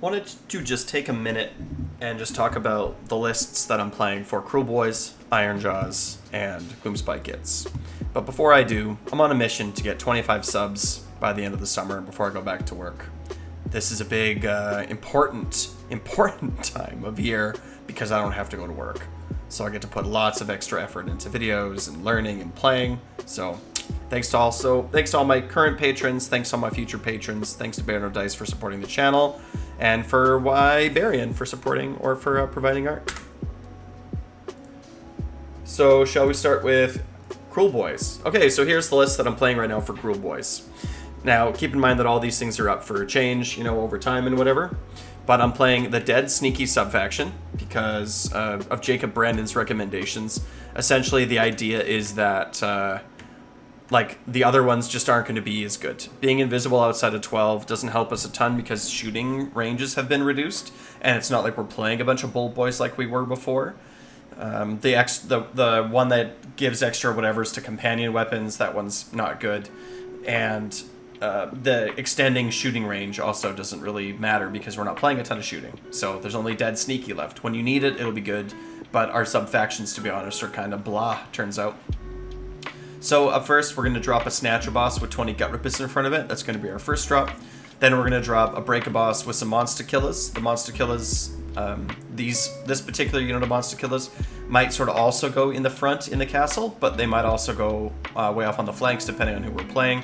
wanted to just take a minute and just talk about the lists that I'm playing for Kruleboyz, Ironjaws, and Gloomspite Gitz. But before I do, I'm on a mission to get 25 subs by the end of the summer before I go back to work. This is a big, important time of year because I don't have to go to work. So I get to put lots of extra effort into videos and learning and playing. So thanks to all my current patrons, thanks to all my future patrons, thanks to Bear No Dice for supporting the channel, and for Barian for supporting or for providing art. So shall we start with Kruleboyz? Okay, so here's the list that I'm playing right now for Kruleboyz. Now, keep in mind that all these things are up for change, over time and whatever. But I'm playing the Dead Sneaky subfaction because of Jacob Brandon's recommendations. Essentially, the idea is that the other ones just aren't going to be as good. Being invisible outside of 12 doesn't help us a ton because shooting ranges have been reduced, and it's not like we're playing a bunch of bold boys like we were before. The one that gives extra whatevers to companion weapons, that one's not good, and the extending shooting range also doesn't really matter because we're not playing a ton of shooting. So there's only Dead Sneaky left. When you need it, it'll be good, but our sub-factions, to be honest, are kind of blah, turns out. So up first, we're going to drop a Snatcher boss with 20 Gut Rippers in front of it. That's going to be our first drop. Then we're going to drop a Break a boss with some Monster Killers. The Monster Killers, this particular unit of Monster Killers might sort of also go in the front in the castle, but they might also go way off on the flanks depending on who we're playing.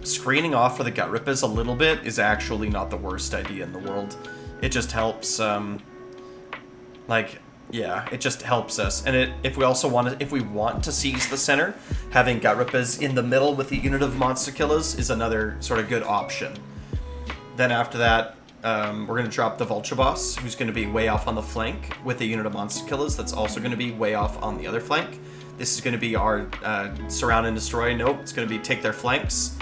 Screening off for the Gut Rippers a little bit is actually not the worst idea in the world. It just helps, it just helps us. And if we want to seize the center, having Gut Rippers in the middle with a unit of Monster Killers is another sort of good option. Then after that, we're going to drop the Vulture Boss, who's going to be way off on the flank with a unit of Monster Killers that's also going to be way off on the other flank. This is going to be our Surround and Destroy. Nope, it's going to be take their flanks.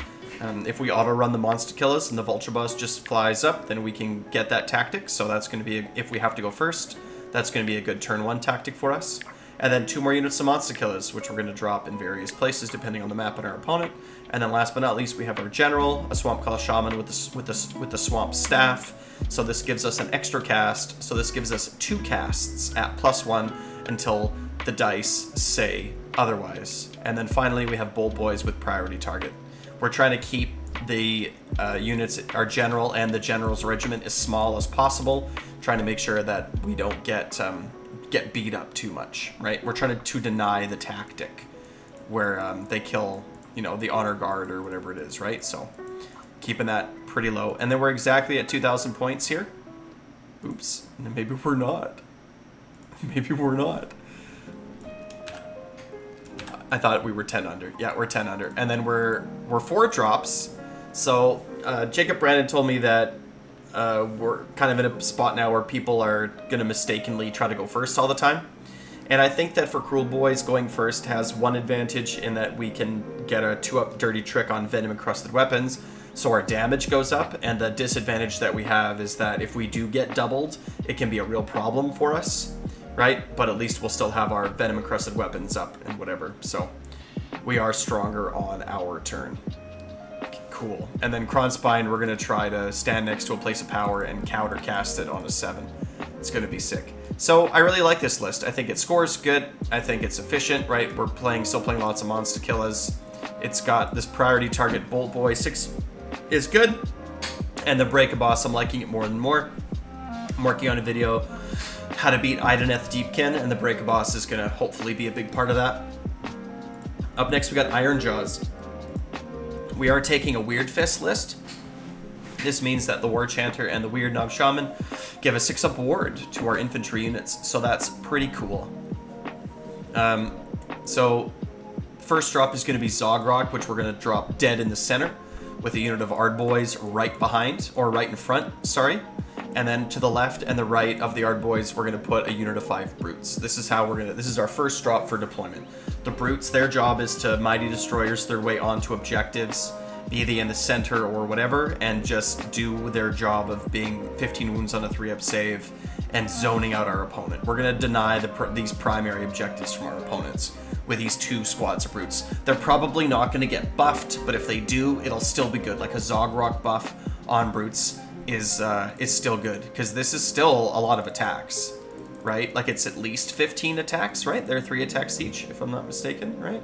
If we auto-run the Monster Killers and the Vulture Boss just flies up, then we can get that tactic. So that's going to be, if we have to go first, that's going to be a good turn 1 tactic for us. And then 2 more units of Monster Killers, which we're going to drop in various places depending on the map and our opponent. And then last but not least, we have our General, a Swamp Call Shaman with the Swamp Staff. So this gives us an extra cast. So this gives us 2 casts at +1 until the dice say otherwise. And then finally, we have Bold Boys with Priority Target. We're trying to keep the units, our General and the General's regiment, as small as possible, trying to make sure that we don't get beat up too much, right? We're trying to deny the tactic where they kill, the Honor Guard or whatever it is, right? So keeping that pretty low. And then we're exactly at 2,000 points here. Oops, maybe we're not. Maybe we're not. I thought we were 10 under. Yeah, we're 10 under. And then we're 4 drops. So Jacob Brandon told me that we're kind of in a spot now where people are going to mistakenly try to go first all the time. And I think that for Kruleboyz, going first has one advantage in that we can get a 2-up dirty trick on Venom Encrusted Weapons, so our damage goes up. And the disadvantage that we have is that if we do get doubled, it can be a real problem for us. Right? But at least we'll still have our Venom Encrusted Weapons up and whatever. So we are stronger on our turn. Cool. And then Kronspine, we're going to try to stand next to a place of power and counter cast it on a 7. It's going to be sick. So I really like this list. I think it scores good. I think it's efficient, right? We're still playing lots of Monster Killers. It's got this Priority Target Bolt Boy. 6 is good. And the Break a Boss, I'm liking it more and more. I'm working on a video how to beat Ideneth Deepkin, and the Break a Boss is going to hopefully be a big part of that. Up next, we got Ironjaws. We are taking a Weird Fist list. This means that the War Chanter and the Weird Knob Shaman give a 6-up ward to our infantry units, so that's pretty cool. So first drop is going to be Zogrock, which we're going to drop dead in the center with a unit of Ardboys right behind, or right in front, sorry. And then to the left and the right of the Ardboys, we're going to put a unit of 5 Brutes. This is our first drop for deployment. The Brutes, their job is to Mighty Destroyers their way onto objectives, be they in the center or whatever, and just do their job of being 15 wounds on a 3-up save and zoning out our opponent. We're going to deny these primary objectives from our opponents with these 2 squads of Brutes. They're probably not going to get buffed, but if they do, it'll still be good, like a Zogrock buff on Brutes. is still good, because this is still a lot of attacks, right? Like, it's at least 15 attacks, right? There are 3 attacks each, if I'm not mistaken, right?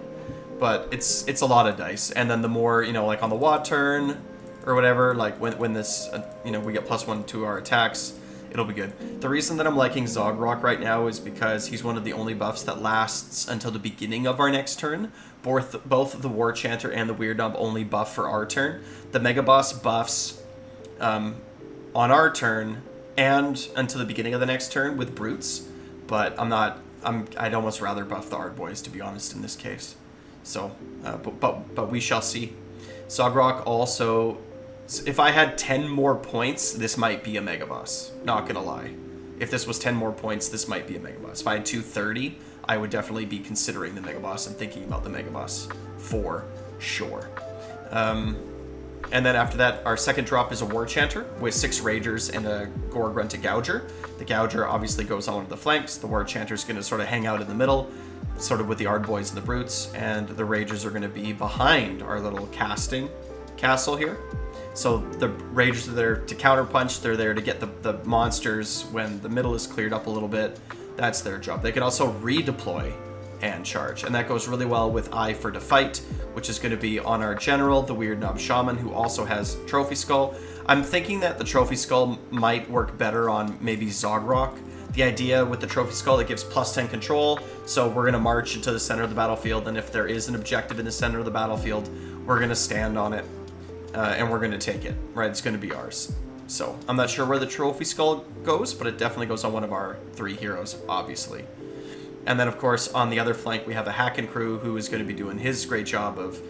But it's a lot of dice, and then the more, you know, like on the WA turn or whatever, like when this, you know, we get +1 to our attacks, it'll be good. The reason that I'm liking Zogrock right now is because he's one of the only buffs that lasts until the beginning of our next turn. Both the War Chanter and the Weird Knob only buff for our turn. The Mega Boss buffs on our turn and until the beginning of the next turn with Brutes, but I'd almost rather buff the Ardboys, to be honest, in this case. So, but we shall see. Zogrock also, if I had 10 more points, this might be a Mega Boss. Not gonna lie. If this was 10 more points, this might be a Mega Boss. If I had 230, I would definitely be considering the Mega Boss and thinking about the Mega Boss for sure. And then after that, our second drop is a War Chanter with 6 Ragers and a Gore Grunted Gouger. The Gouger obviously goes on one of the flanks. The War Chanter is going to sort of hang out in the middle, sort of with the Ardboys and the Brutes, and the Ragers are going to be behind our little casting castle here. So the Ragers are there to counterpunch. They're there to get the monsters when the middle is cleared up a little bit. That's their job. They can also redeploy and charge, and that goes really well with Eye for Defight, which is going to be on our general, the Weird Knob Shaman, who also has Trophy Skull. I'm thinking that the Trophy Skull might work better on maybe Zogrock. The idea with the Trophy Skull, it gives +10 control, so we're going to march into the center of the battlefield, and if there is an objective in the center of the battlefield, we're going to stand on it, and we're going to take it, right? It's going to be ours. So I'm not sure where the Trophy Skull goes, but it definitely goes on one of our 3 heroes, obviously. And then, of course, on the other flank, we have a Hackin' Crew who is going to be doing his great job of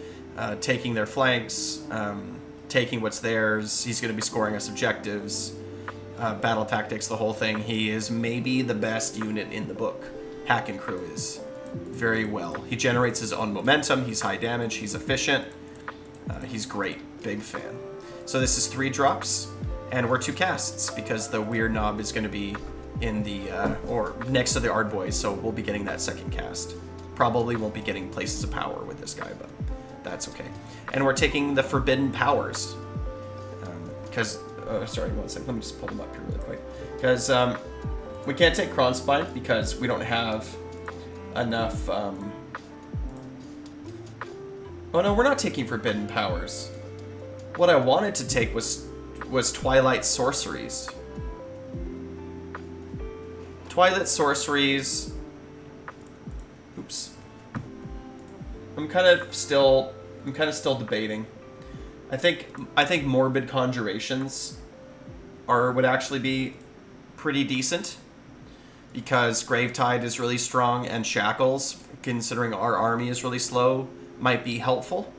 taking their flanks, taking what's theirs. He's going to be scoring us objectives, battle tactics, the whole thing. He is maybe the best unit in the book. Hackin' Crew is very well. He generates his own momentum. He's high damage. He's efficient. He's great. Big fan. So this is 3 drops, and we're 2 casts because the Weird Knob is going to be in the, or next to the Ardboys, so we'll be getting that second cast. Probably won't be getting Places of Power with this guy, but that's okay. And we're taking the Forbidden Powers, because, sorry, one second, let me just pull them up here really quick. Because we can't take Kronspine because we don't have enough, oh no, we're not taking Forbidden Powers. What I wanted to take was Twilight Sorceries. Twilight Sorceries. Oops. I'm kind of still debating. I think Morbid Conjurations would actually be pretty decent because Gravetide is really strong and Shackles, considering our army is really slow, might be helpful.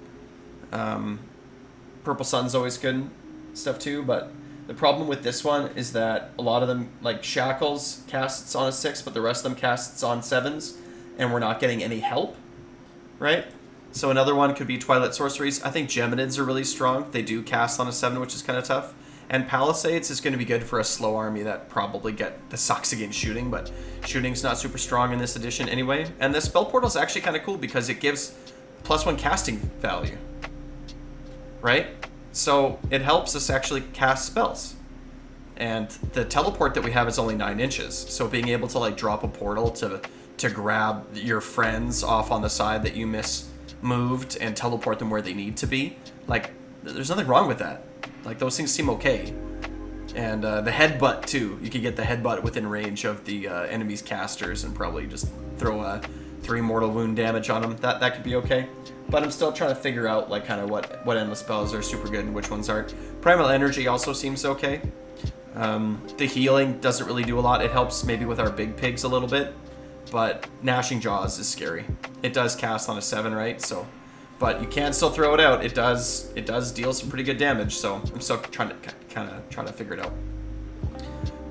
Purple Sun's always good stuff too, but the problem with this one is that a lot of them, like Shackles, casts on a 6, but the rest of them casts on 7s, and we're not getting any help, right? So another one could be Twilight Sorceries. I think Geminids are really strong. They do cast on a 7, which is kind of tough. And Palisades is going to be good for a slow army that probably sucks against shooting, but shooting's not super strong in this edition anyway. And the Spell Portal is actually kind of cool because it gives +1 casting value, right? So it helps us actually cast spells. And the teleport that we have is only 9 inches. So being able to like drop a portal to grab your friends off on the side that you moved and teleport them where they need to be, like there's nothing wrong with that. Like those things seem okay. And the headbutt too. You could get the headbutt within range of the enemy's casters and probably just throw a 3 mortal wound damage on them. That could be okay. But I'm still trying to figure out like kind of what endless spells are super good and which ones aren't. Primal Energy also seems okay. The healing doesn't really do a lot. It helps maybe with our big pigs a little bit, but Gnashing Jaws is scary. It does cast on a 7, right? So, but you can still throw it out. It does deal some pretty good damage. So I'm still trying to figure it out.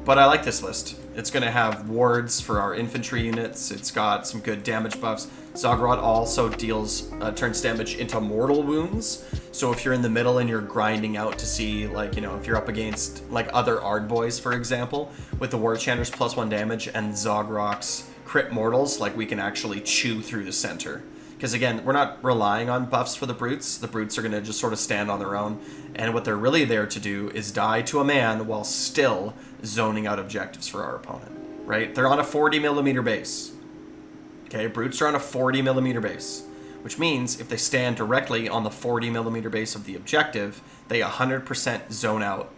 But I like this list. It's going to have wards for our infantry units. It's got some good damage buffs. Zogrock also turns damage into mortal wounds. So if you're in the middle and you're grinding out to see, like, you know, if you're up against, like, other Ardboys, for example, with the War Chanter's +1 damage and Zogrock's crit mortals, like, we can actually chew through the center. Because, again, we're not relying on buffs for the Brutes. The Brutes are going to just sort of stand on their own. And what they're really there to do is die to a man while still zoning out objectives for our opponent, right? They're on a 40mm base. Okay, brutes are on a 40mm base, which means if they stand directly on the 40mm base of the objective, they 100% zone out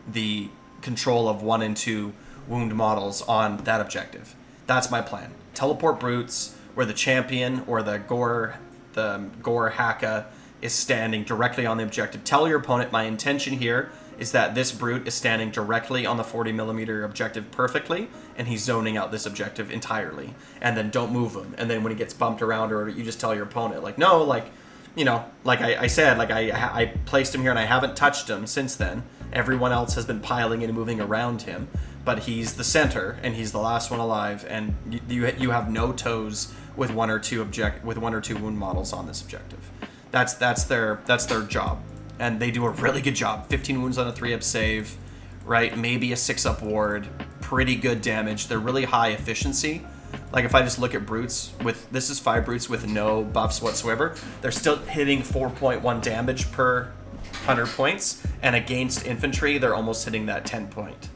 the control of 1 and 2 wound models on that objective. That's my plan. Teleport brutes where the champion or the gore Haka is standing directly on the objective. Tell your opponent my intention here is that this brute is standing directly on the 40mm objective perfectly, and he's zoning out this objective entirely. And then don't move him. And then when he gets bumped around, or you just tell your opponent, like, no, like, you know, like I said, like I placed him here and I haven't touched him since then. Everyone else has been piling in and moving around him, but he's the center and he's the last one alive, and you have no toes with one or two wound models on this objective. That's their job, and they do a really good job. 15 wounds on a 3-up save, right? Maybe a 6-up ward, pretty good damage. They're really high efficiency. Like if I just look at brutes this is 5 brutes with no buffs whatsoever, they're still hitting 4.1 damage per 100 points, and against infantry they're almost hitting that 10 point,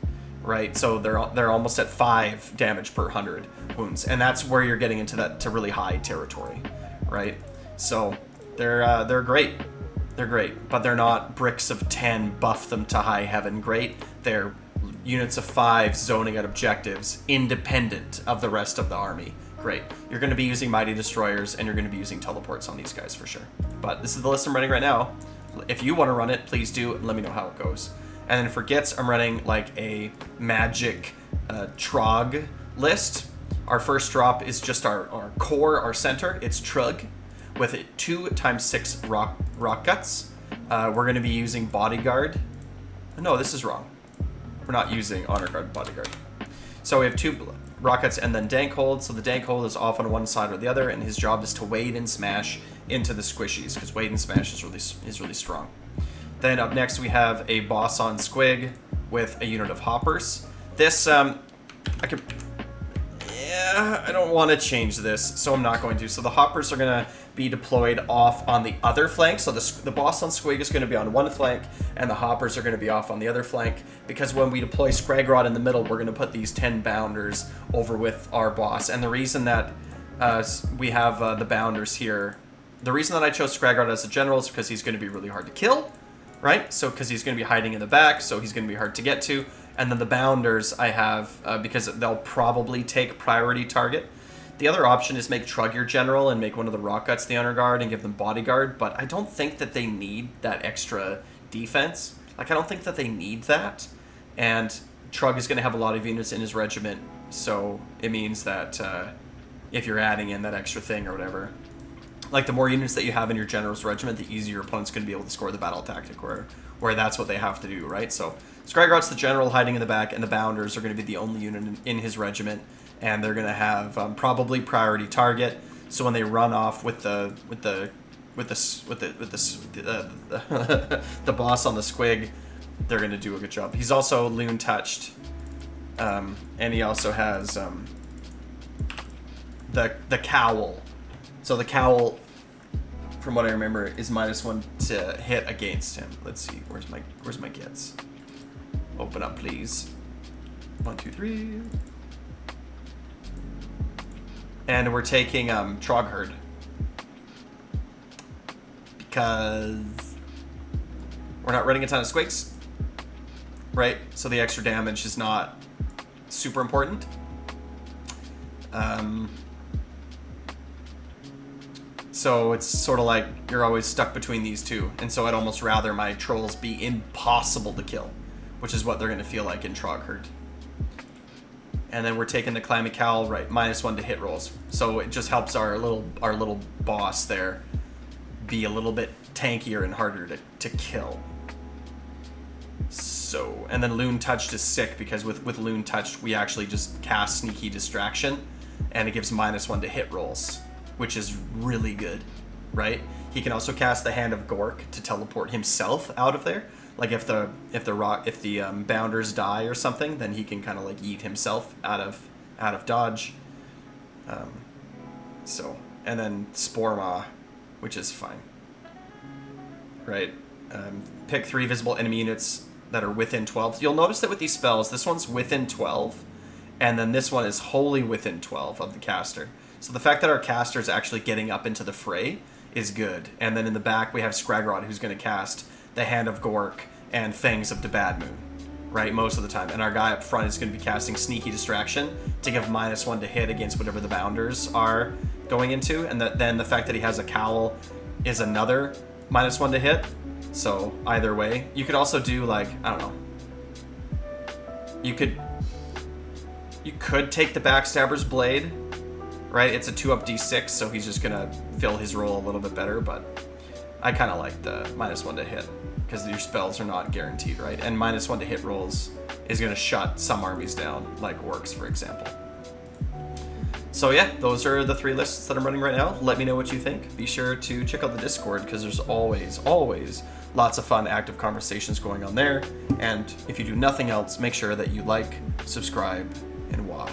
right? So they're almost at 5 damage per 100 wounds, and that's where you're getting into that to really high territory, right? So they're great. They're great, but they're not bricks of 10 buff them to high heaven great. They're units of 5 zoning at objectives independent of the rest of the army. Great. You're going to be using Mighty Destroyers, and you're going to be using teleports on these guys for sure. But this is the list I'm running right now. If you want to run it, please do, and let me know how it goes. And then for Gitz, I'm running like a magic Trog list. Our first drop is just our core, our center. It's Trug with 2 × 6 rock guts. We're going to be using Bodyguard. No, this is wrong. We're not using Honor Guard Bodyguard. So we have 2 rockets and then Dank Hold. So the Dank Hold is off on one side or the other, and his job is to wade and smash into the squishies, because wade and smash is really strong. Then up next we have a boss on Squig with a unit of hoppers. This I don't want to change this, so I'm not going to. So the hoppers are going to be deployed off on the other flank. So the boss on Squig is going to be on one flank, and the hoppers are going to be off on the other flank, because when we deploy Scragrod in the middle, we're going to put these 10 bounders over with our boss. And the reason that we have the bounders here, the reason that I chose Scragrod as a general is because he's going to be really hard to kill, right? So because he's going to be hiding in the back, so he's going to be hard to get to. And then the bounders I have, because they'll probably take priority target. The other option is make Trug your general and make one of the rock guts the honor guard and give them bodyguard, but I don't think that they need that extra defense. Like, I don't think that they need that. And Trug is going to have a lot of units in his regiment, so it means that if you're adding in that extra thing or whatever, like the more units that you have in your general's regiment, the easier your opponent's going to be able to score the battle tactic, where that's what they have to do, right? So Scrygrod's the general hiding in the back, and the bounders are going to be the only unit in his regiment, and they're going to have probably priority target. So when they run off with the boss on the Squig, they're going to do a good job. He's also loon touched, and he also has the cowl. So the cowl, from what I remember, is -1 to hit against him. Let's see, where's my Gitz? Open up, please. 1, 2, 3. And we're taking Trogherd, because we're not running a ton of Squigs, right? So the extra damage is not super important. So it's sort of like you're always stuck between these two, and so I'd almost rather my trolls be impossible to kill, which is what they're going to feel like in Trogherd. And then we're taking the Clammy Cowl, right, -1 to hit rolls. So it just helps our little boss there be a little bit tankier and harder to kill. So, and then Loon Touched is sick, because with Loon Touched, we actually just cast Sneaky Distraction, and it gives -1 to hit rolls, which is really good, right? He can also cast the Hand of Gork to teleport himself out of there. Like if the bounders die or something, then he can kind of like yeet himself out of dodge. So, and then Sporma, which is fine, right? Pick 3 visible enemy units that are within 12. You'll notice that with these spells, this one's within 12, and then this one is wholly within 12 of the caster. So the fact that our caster is actually getting up into the fray is good. And then in the back, we have Scragrod, who's going to cast the Hand of Gork and Fangs of Debadmoon, right, most of the time. And our guy up front is going to be casting Sneaky Distraction to give -1 to hit against whatever the bounders are going into. And then the fact that he has a Cowl is another -1 to hit. So either way, you could also do, like, I don't know. You could take the Backstabber's Blade, right? It's a 2-up D6, so he's just gonna fill his role a little bit better, but I kind of like the -1 to hit, because your spells are not guaranteed, right? And -1 to hit rolls is gonna shut some armies down, like Orcs, for example. So yeah, those are the 3 lists that I'm running right now. Let me know what you think. Be sure to check out the Discord, because there's always lots of fun, active conversations going on there. And if you do nothing else, make sure that you like, subscribe, and wah.